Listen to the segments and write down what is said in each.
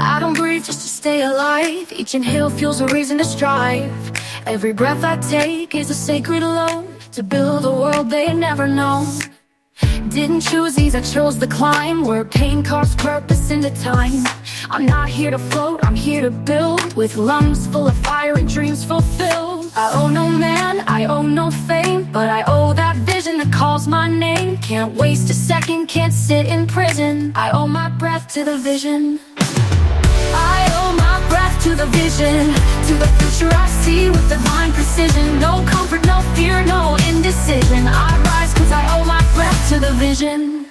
I don't breathe just to stay alive. Each inhale feels a reason to strive. Every breath I take is a sacred loan to build a world they had never known. Didn't choose ease, I chose the climb, where pain carves purpose into time. I'm not here to float, I'm here to build, with lungs full of fire and dreams fulfilled. I owe no man, I owe no fame, but I owe that vision that calls my name. Can't waste a second, can't sit in prison. I owe my breath to the vision. I owe my breath to the vision, to the future I see with divine precision. No comfort, no fear, no indecision. I rise cause I owe my breath to the vision.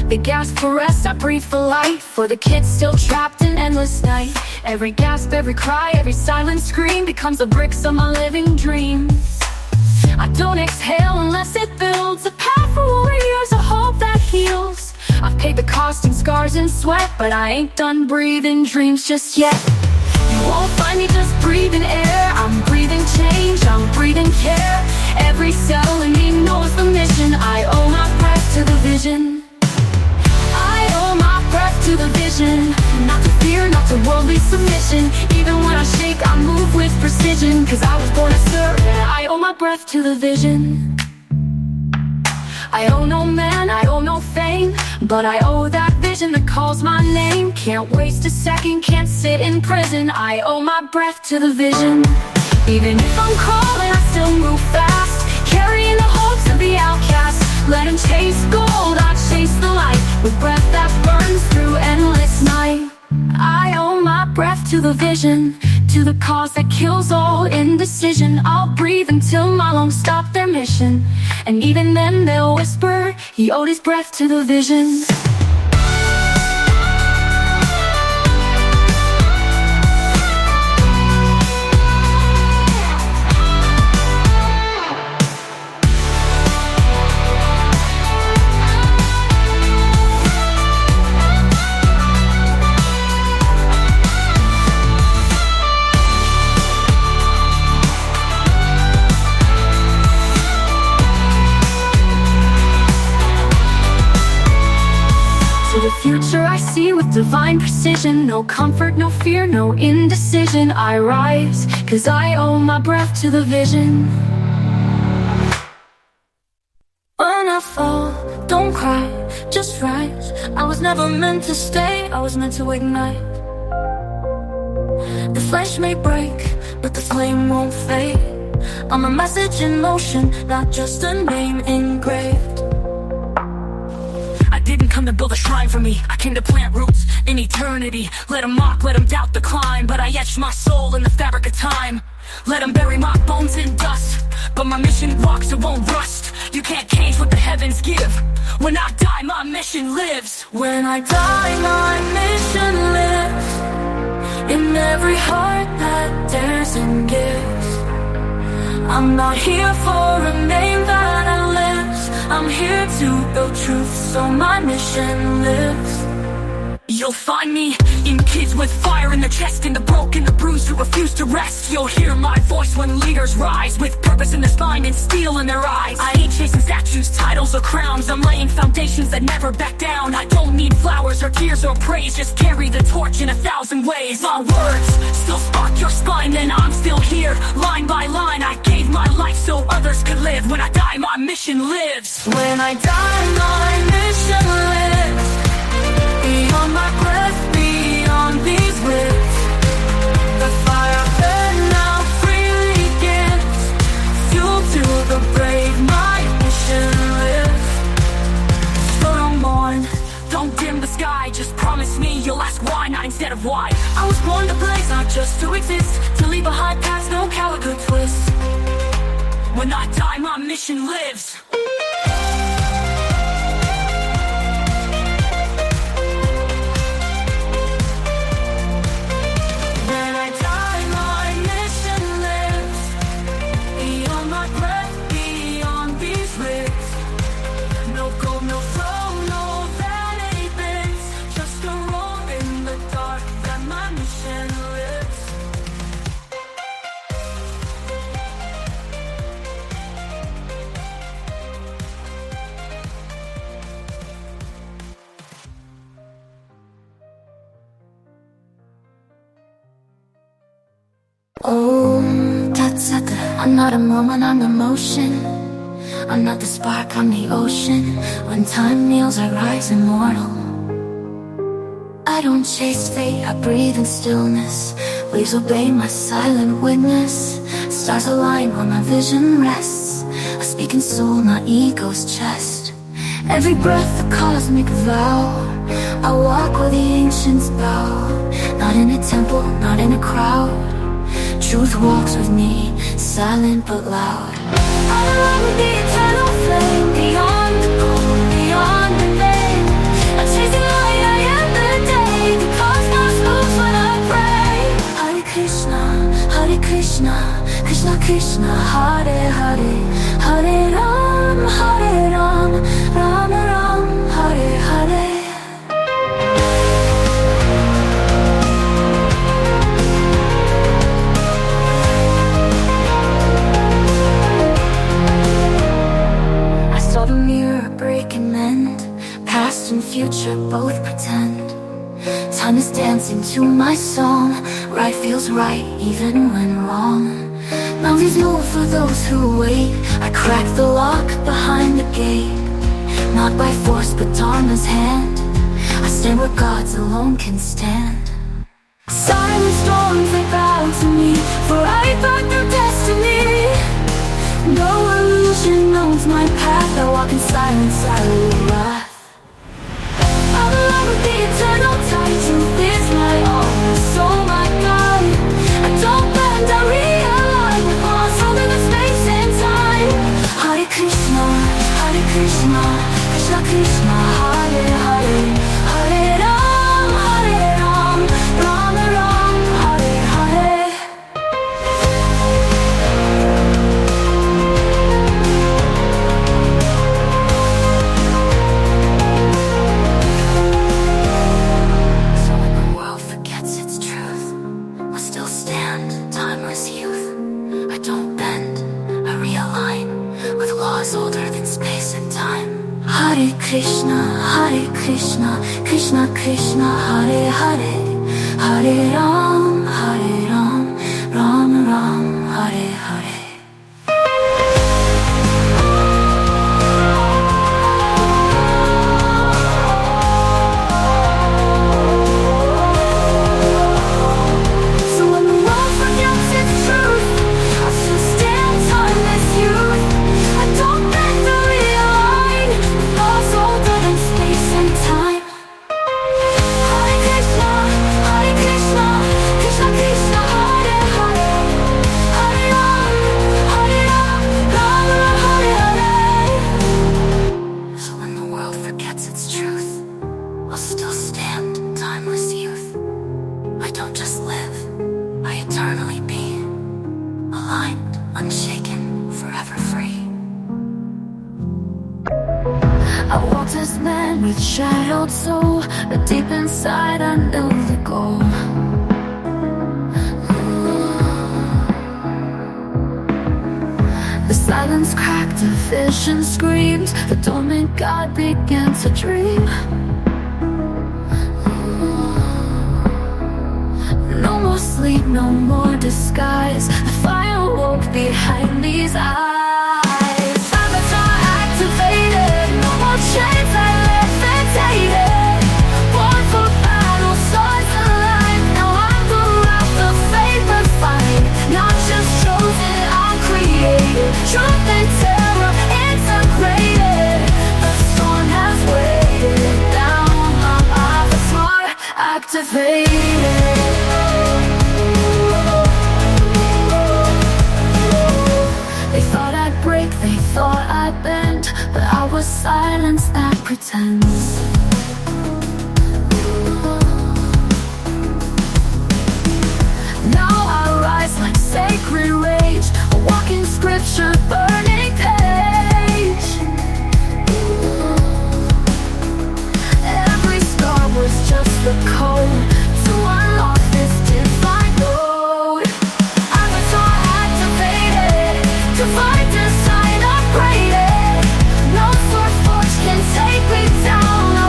The gasp for rest, I breathe for life, for the kids still trapped in endless night. Every gasp, every cry, every silent scream becomes the bricks of my living dream. I don't exhale unless it builds a path for warriors, a hope that heals. I've paid the cost in scars and sweat, but I ain't done breathing dreams just yet. You won't find me just breathing air. I'm breathing change, I'm breathing care. Every cell in me knows the mission. I owe my breath to the vision. I owe my breath to the vision. Not to fear, not to worldly submission. Even when I shake, I move with precision, cause I was born to serve, and I owe my breath to the vision. I owe no man, I owe no fame, but I owe that vision that calls my name. Can't waste a second, can't sit in prison. I owe my breath to the vision. Even if I'm crawling, I still move fast, carrying the hopes of the outcast. Let him chase gold, I chase the light, with breath that burns through endless night. I owe my breath to the vision, to the cause that kills all indecision. I'll breathe until my lungs stop their mission, and even then they'll whisper, he owed his breath to the vision. The future I see with divine precision. No comfort, no fear, no indecision. I rise, cause I owe my breath to the vision. When I fall, don't cry, just rise. I was never meant to stay, I was meant to ignite. The flesh may break, but the flame won't fade. I'm a message in motion, not just a name engraved. Didn't come to build a shrine for me, I came to plant roots in eternity. Let them mock, let them doubt the climb, but I etched my soul in the fabric of time. Let them bury my bones in dust, but my mission walks, it won't rust. You can't change what the heavens give. When I die, my mission lives. When I die, my mission lives in every heart that dares and gives. I'm not here for a name that outlives. I'm here to build truth, so my mission lives. You'll find me in kids with fire in their chest, in the broken, the bruised who refuse to rest. You'll hear my voice when leaders rise, with purpose in their spine and steel in their eyes. I ain't chasing statues, titles, or crowns. I'm laying foundations that never back down. I don't need flowers or tears or praise, just carry the torch in 1,000 ways. My words still spark your spine, then I'm still here, line by line. I gave my life so others could live. When I die, my mission lives. When I die, my mission lives. Beyond my breath, beyond these lips, the fire burn now freely gives fuel to the brave. My mission lives. So don't mourn, don't dim the sky. Just promise me you'll ask why, not instead of why. I was born to blaze, not just to exist, to leave behind past no caliber twist. When I die, my mission lives. Oh, that's it. I'm not a moment, I'm the motion. I'm not the spark, I'm the ocean. When time kneels, I rise immortal. I don't chase fate, I breathe in stillness. Waves obey my silent witness. Stars align when my vision rests. A speaking soul, not ego's chest. Every breath a cosmic vow. I walk where the ancients bow. Not in a temple, not in a crowd. Truth walks with me, silent but loud. I love with the eternal flame. Beyond the goal, beyond the name. I'm chasing light, I am the day. The cosmos moves when I pray. Hare Krishna, Krishna Krishna, Hare Hare, Hare Ram, Ram Ram, Hare Hare. I saw the mirror break and mend. Past and future both pretend. Time is dancing to my song. Right feels right even when wrong. Mountains move for those who wait. I crack the lock behind the gate. Not by force but Dharma's hand. I stand where gods alone can stand. Silent storms they bow to me, for I thought through destiny. No illusion owns my path. I walk in silence, I will laugh. I'm alone with the eternal tide. Truth is my own, soul my guide. I don't bend, I realign with laws older than space and time. Hare Krishna, Krishna Krishna, Hare Hare, Hare Ram, Ram Ram, Hare Hare. So when the world forgets its truth, I still stand, timeless youth. I don't bend, I realign with laws older than space and time. Hare Krishna, Krishna Krishna, Hare Hare, Hare Ram, Ram Ram, Hare Hare. So when the world forgets its truth, I still stand, timeless youth. I don't bend or realign, laws older than space and time. Hare Krishna, Krishna Krishna, Hare Hare, Hare Ram, Ram Ram, Hare Hare. So when the world forgets its truth, I'll still stand, timeless youth. I don't just live, I eternally be, aligned, unshaken, forever free. I walked as man with shadowed soul, but deep inside I knew the goal. The silence cracked, a vision screamed. The dormant God began to dream. No more sleep, no more disguise. The fire woke behind these eyes. Avatar activated, no more chains, I levitated. Born for battle, stars aligned. Now I'm the wrath of fate refined. Not just chosen, I'm created. Truth and terror integrated. The storm has weighted down. My avatar activated. They thought I'd break, they thought I'd bend, but I was silence that pretends. Now I rise like sacred rage, a walking scripture, burning page. Every scar was just the code to unlock this divine code. Avatar activated, divine design upgraded. No sword forge can take me down. I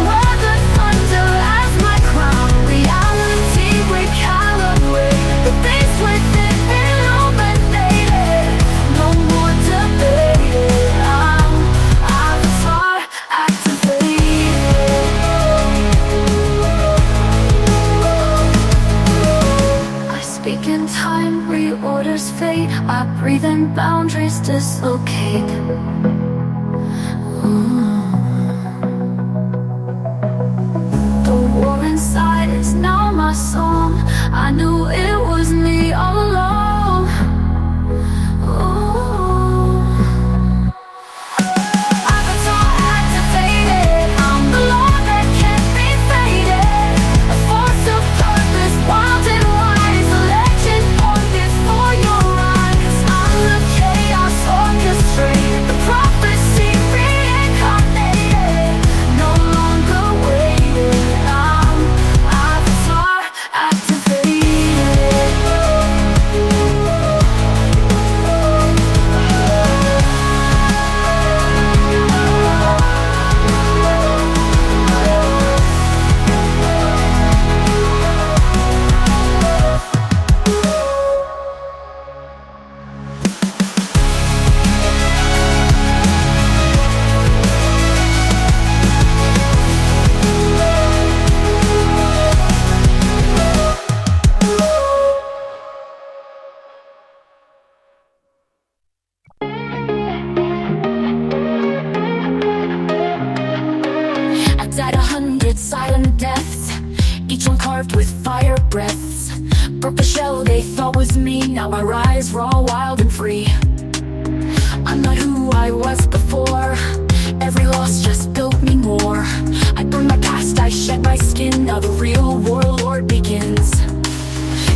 breathing, boundaries dislocate. The war inside is now my song. I knew it was me all along. Avatar activated, I'm the law that can't be faded. A force of purpose, wild and wise, a legend born before your eyes. I'm the chaos orchestrated, the prophecy reincarnated. No longer waiting, I'm Avatar activated. I died 100 silent deaths, each one carved with fire breaths. Broke the shell they thought was me, now I rise raw, wild and free. I'm not who I was before, every loss just built me more. I burned my past, I shed my skin, now the real warlord begins.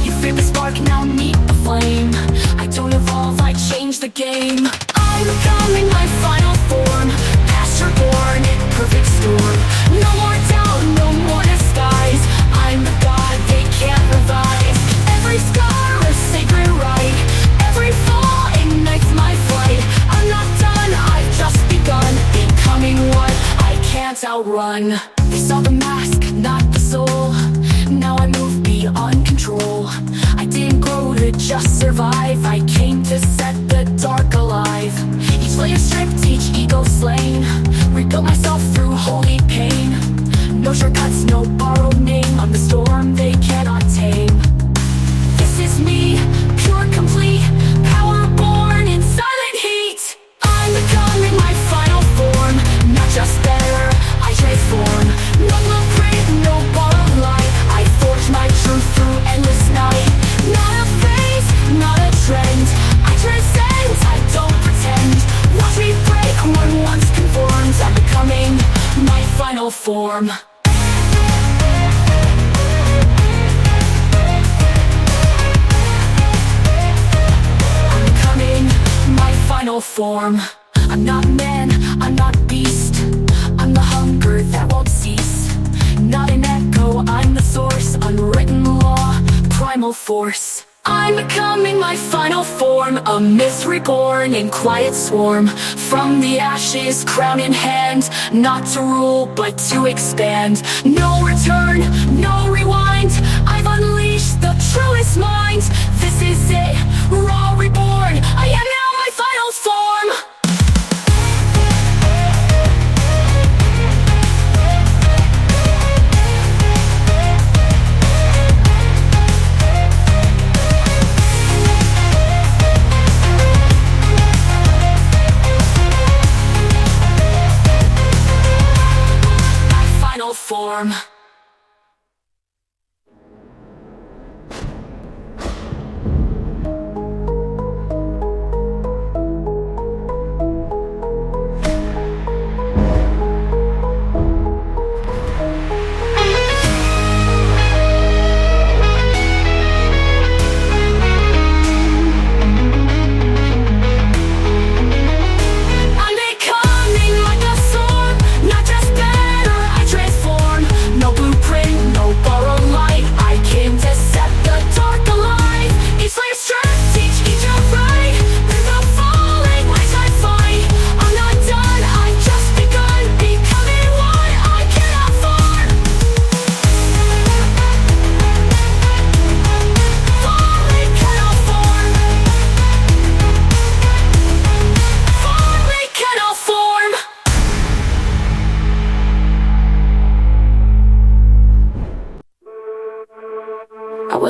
You feared the spark, now meet the flame. I don't evolve, I change the game. I'm becoming my final form, pasture born, perfect storm. No more doubt, no more disguise. I'm the god they can't revive. Every scar a sacred rite, every fall ignites my flight. I'm not done, I've just begun, becoming what I can't outrun. They saw the mask, not the soul. Now I move beyond control. I didn't grow to just survive, I came to set the dark alive. Each layer stripped, each ego slain, rebuilt myself through holy pain. No shortcuts, no borrowed name, I'm the storm they cannot tame. This is me, pure, complete, power born in silent heat. I'm becoming my final form, not just better, I transform. No blueprint, no borrowed light, I forge my truth through endless night. Not a phase, not a trend, I transcend, I don't pretend. Watch me break what once conformed, I'm becoming my final form. I'm becoming my final form. I'm not man, I'm not beast, I'm the hunger that won't cease. Not an echo, I'm the source, unwritten law, primal force. I'm becoming my final form, a myth reborn in quiet swarm. From the ashes, crown in hand, not to rule but to expand. No return, no rewind, I've unleashed the truest mind. This is it, raw reborn, I am now my final form. Form.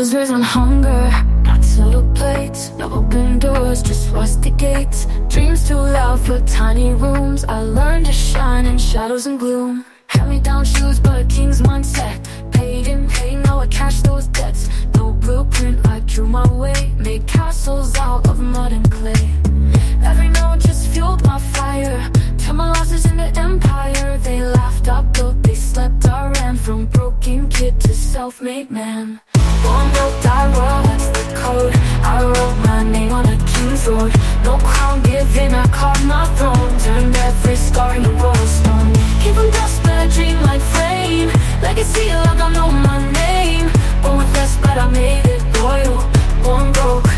was raised on hunger, not silver plates, no open doors, just rusty gates. Dreams too loud for tiny rooms. I learned to shine in shadows and gloom. Hand-me-down shoes, but a king's mindset. Paid in pain, now I cash those debts. No blueprint, I drew my way. Made castles out of mud and clay. Every note just fueled my fire. Turned my losses into empire. They laughed, I built, they slept, I ran. From broken kid to self-made man. Born broke, die royal, that's the code. I wrote my name on a king's road. No crown given, I carved my throne. Turned every scar into royal stone. Came from dust, but I dream like flame. Legacy, like I know my name. Born with less, but I made it royal. Born broke,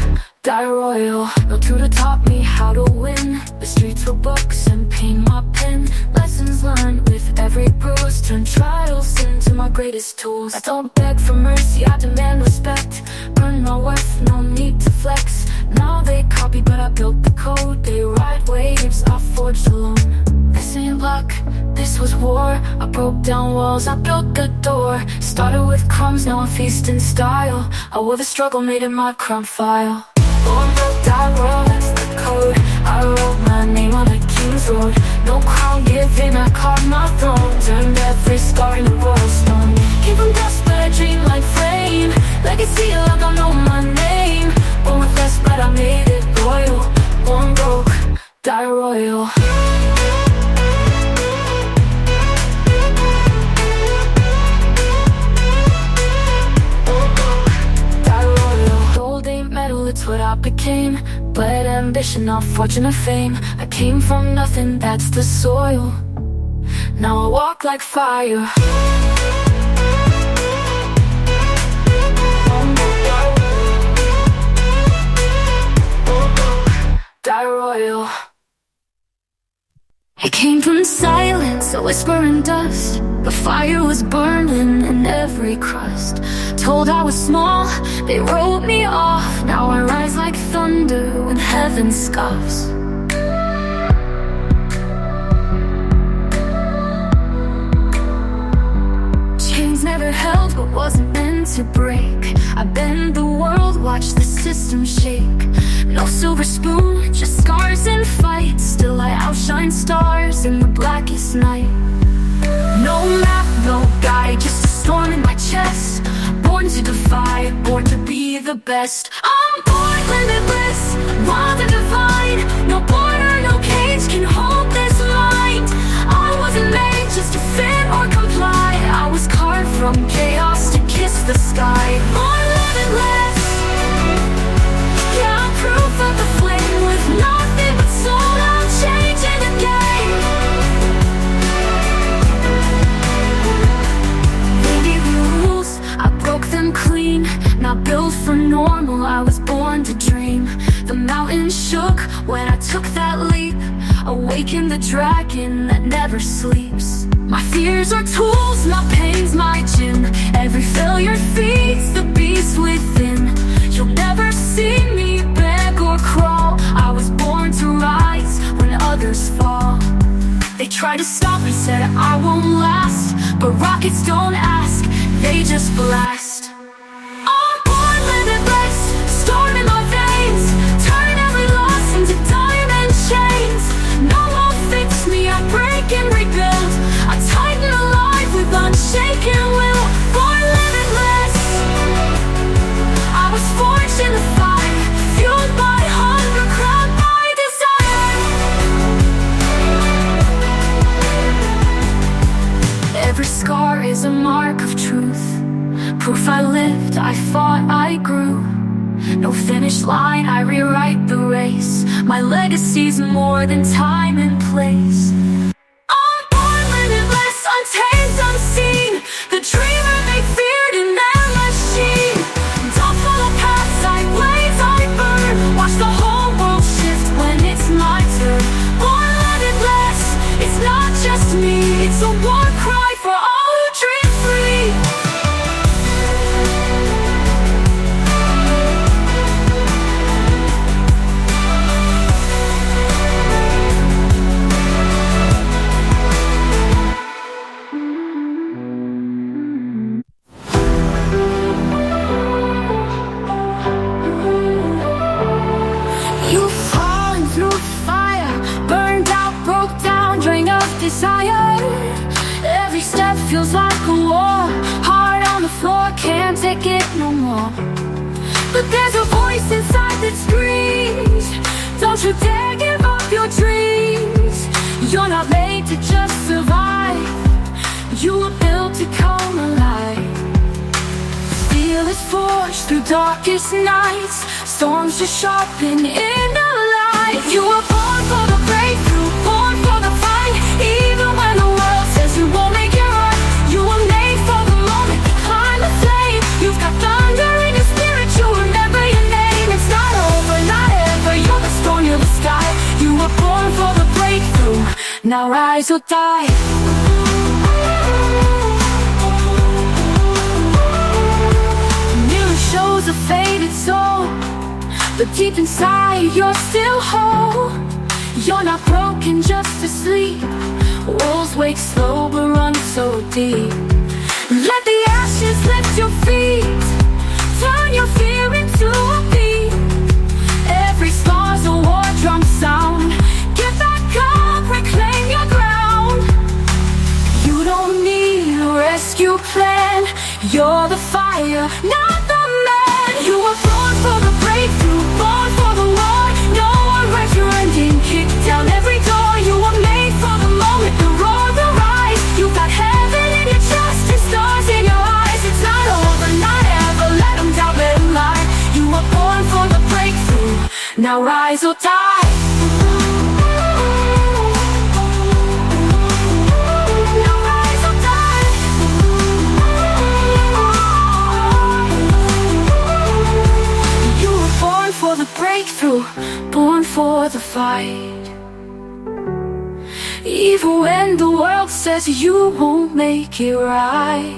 die royal. No tutor taught me how to win. The streets were books and pain my pen. Lessons learned with every bruise. Turn trials into my greatest tools. I don't beg for mercy, I demand respect. Earn my worth, no need to flex. Now they copy, but I built the code. They ride waves, I forged alone. This ain't luck, this was war. I broke down walls, I built the door. Started with crumbs, now I feast in style. I wore the struggle, made it my crumb file. Born broke, die royal, that's the code. I wrote my name on a king's road. No crown given, I carved my throne. Turned every scar into royal stone. Came from dust, but I dream like flame. Legacy, like I know my name. Born with less, but I made it royal. Born broke, die royal. It's what I became, but ambition, not fortune or fame. I came from nothing, that's the soil. Now I walk like fire. Die royal. I came from silence, a whisper and dust. The fire was burning in every crust. Told I was small, they wrote me off. Now I rise like thunder when heaven scoffs. Chains never held but wasn't meant to break. I bend the world, watch the system shake. No silver spoon, just scars and fights. Still I outshine stars in the blackest night. No map, no guide, just a storm in my chest. Born to defy, born to be the best. I'm born limitless, wild and divine. No border, no cage can hold this mind. I wasn't made just to fit or comply. I was carved from chaos to kiss the sky. Born limitless, yeah, I'm proof of the flame. With nothing but soul, I'm changing the game. I broke them clean, not built for normal. I was born to dream. The mountain shook when I took that leap. Awakened the dragon that never sleeps. My fears are tools, my pain's my gym. Every failure feeds the beast within. You'll never see me beg or crawl. I was born to rise when others fall. They tried to stop me, said I won't last. But rockets don't ask, they just blast. I'm born limitless, storm in my veins. Turn every loss into diamond chains. No won't fix me, I break and rebuild. I tighten alive with unshaken will. Born limitless, I was forged in the fire. Fueled by hunger, crowned by desire. Every scar is a mark of truth. Proof I lived, I fought, I grew. No finish line, I rewrite the race. My legacy's more than time and place. I'm born limitless, untamed, unseen. The dreamer they feared in their machine. Don't follow paths I blaze, I burn. Watch the whole world shift when it's my turn. Born limitless, it's not just me. It's a war cry for all who dream free. feels like a war. Heart on the floor, can't take it no more. But there's a voice inside that screams, don't you dare give up your dreams. You're not made to just survive, you were built to come alive. Steel is forged through darkest nights, storms just sharpen in the light. You were born for the breakthrough, born for the fight. Even when the world says you won't make it right, you were made for the moment, climb the flame. You've got thunder in your spirit, you remember your name. It's not over, not ever, you're the storm, you're the sky. You were born for the breakthrough, now rise or die. Shows a faded soul, but deep inside you're still whole. You're not broken, just asleep. Wolves wake slow but run so deep. Let the ashes lift your feet, turn your fear into a beat. Every scar's a war drum sound, get back up, reclaim your ground. You don't need a rescue plan, you're the fire, not the man. You were born for the breakthrough, born for the war. No one writes your ending, kick down every door. You were made for the moment, the roar, the rise. You've got heaven in your chest and stars in your eyes. It's not over, not ever, let them doubt, let them lie. You were born for the breakthrough, now rise or die. For the breakthrough, born for the fight. Even when the world says you won't make it right,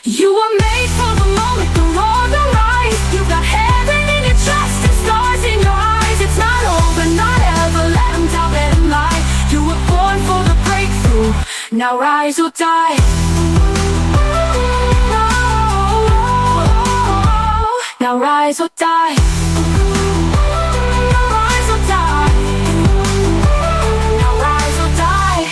you were made for the moment, the roar, the rise. You've got heaven in your chest and stars in your eyes. It's not over, not ever, let them doubt, let them lie. You were born for the breakthrough, now rise or die. Now rise or die. Now rise or die. Now rise or die.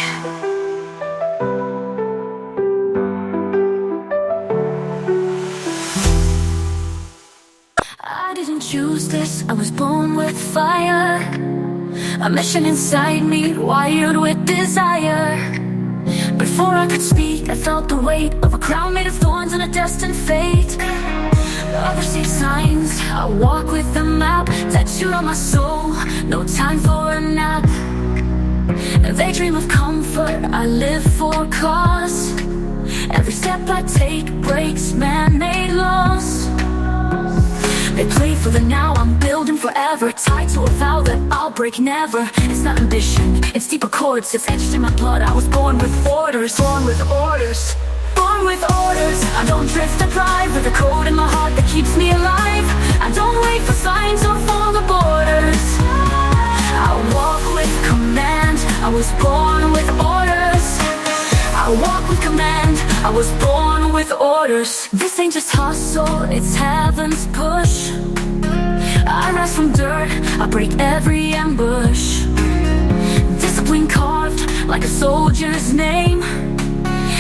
I didn't choose this, I was born with fire. A mission inside me, wired with desire. Before I could speak, I felt the weight of a crown made of thorns and a destined fate. Others see signs, I walk with a map tattooed on my soul, no time for a nap. They dream of comfort, I live for a cause. Every step I take breaks man-made laws. They play for the now, I'm building forever, tied to a vow that I'll break never. It's not ambition, it's deeper chords, it's etched in my blood. I was born with orders, born with orders. Born with orders, I don't drift, I drive with a code in my heart that keeps me alive. I don't wait for signs or for the borders. I walk with command, I was born with orders. I walk with command, I was born with orders. This ain't just hustle, it's heaven's push. I rise from dirt, I break every ambush. Discipline carved like a soldier's name.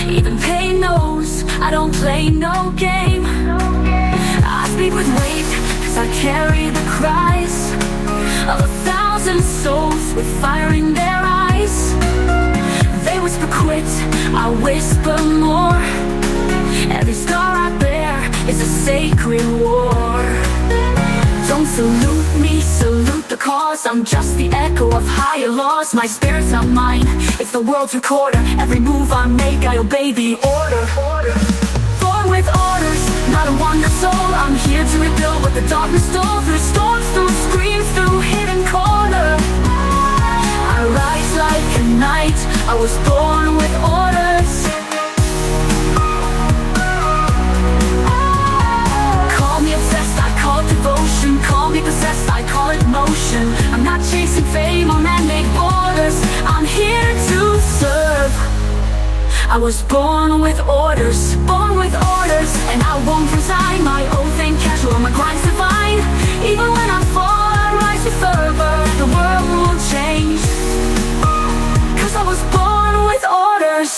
Even pain knows I don't play no game. I speak with weight, cause I carry the cries of 1,000 souls with fire in their eyes. They whisper quit, I whisper more. Every scar I bear is a sacred war. Don't salute me, salute the cause. I'm just the echo of higher laws. My spirit's not mine, it's the world's recorder. Every move I make, I obey the order. Born with orders, not a wonder soul. I'm here to rebuild what the darkness stole. Through storms, through screams, through hidden corner. I rise like a knight, I was born with orders. Call me obsessed, I call it devotion. Call me possessed, I call it motion. I'm not chasing fame or man-made borders, I'm here to serve. I was born with orders, and I won't resign. My oath ain't casual, my grind's divine. Even when I fall, I rise with fervor. The world will change, cause I was born with orders.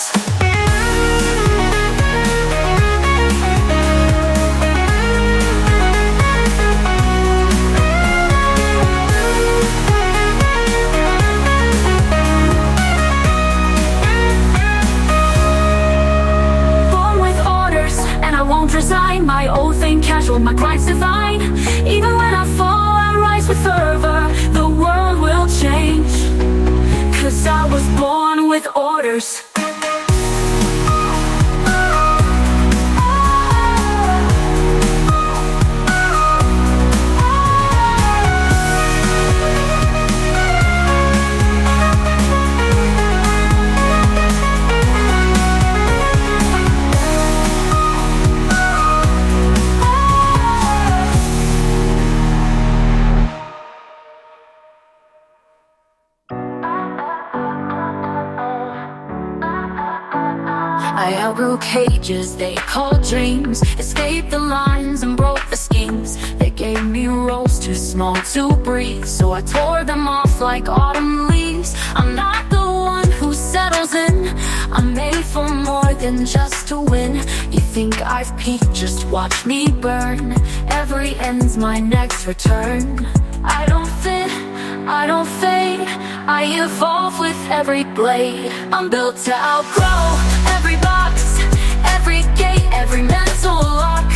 sure my grind's divine. Even when I fall, I rise with fervor. The world will change, 'cause I was born with orders. I outgrew cages they called dreams, escaped the lines and broke the schemes. They gave me roles too small to breathe, so I tore them off like autumn leaves. I'm not the one who settles in, I'm made for more than just to win. You think I've peaked, just watch me burn. Every end's my next return. I don't fit, I don't fade, I evolve with every blade. I'm built to outgrow every box, every gate, every mental lock.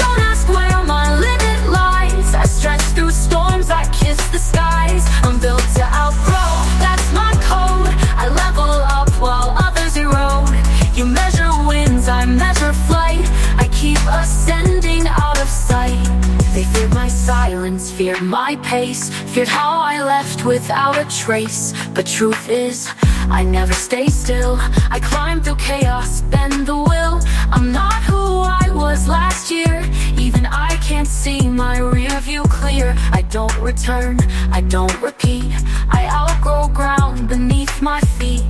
Don't ask where my limit lies. I stretch through storms, I kiss the skies. I'm built to outgrow, that's my code. I level up while others erode. You measure wins, I measure flight. I keep ascending out of sight. They feared my silence, feared my pace, feared how I left without a trace. But truth is, I never stay still. I climb through chaos, bend the will. I'm not who I was last year. Even I can't see my rear view clear. I don't return, I don't repeat. I outgrow ground beneath my feet.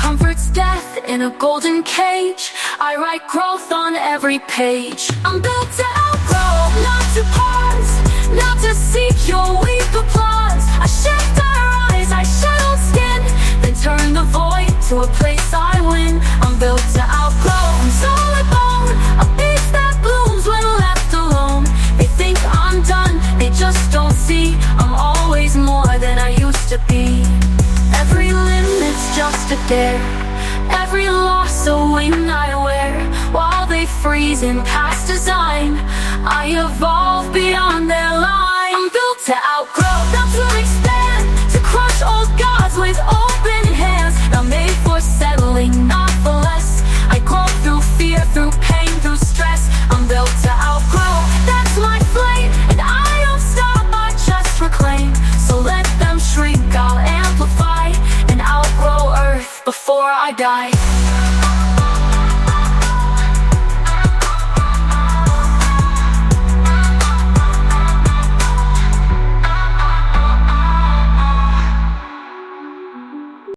Comfort's death in a golden cage. I write growth on every page. I'm built to outgrow, not to pause, not to seek your weak applause. I shift our eyes, I shed old skin, then turn the void to a place I win. I'm built to outgrow, I'm solid bone, a beast that blooms when left alone. They think I'm done, they just don't see I'm always more than I used to be. Every limit's just a dare, every loss a wing I wear. While they freeze in past design, I evolve beyond their line. I'm built to outgrow, not to expand, to crush old gods with open hands. Not made for settling, not for less. I grow through fear, through pain, through stress. I'm built to outgrow, that's my flame. And I don't stop, I just reclaim. So let them shrink, I'll amplify and outgrow earth before I die.